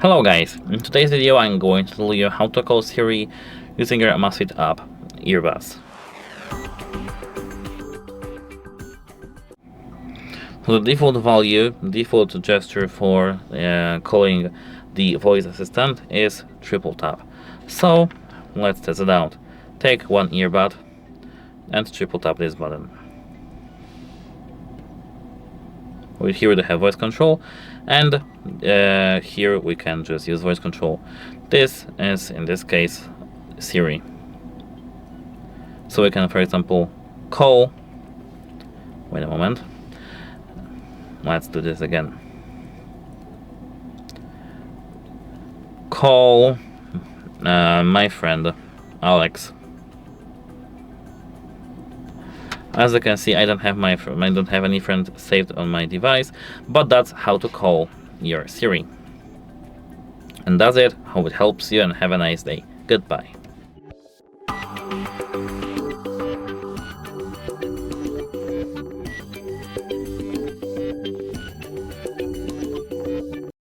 Hello guys, in today's video I'm going to tell you how to call Siri using your AMAZFIT app, Earbuds. So the default gesture for calling the voice assistant is triple tap. So let's test it out. Take one earbud and triple tap this button. Here we have voice control, and here we can just use voice control. This is, in this case, Siri. So we can, for example, call. Wait a moment. Let's do this again. Call my friend Alex. As you can see, I don't have any friend saved on my device, but that's how to call your Siri. And that's it. Hope it helps you and have a nice day. Goodbye.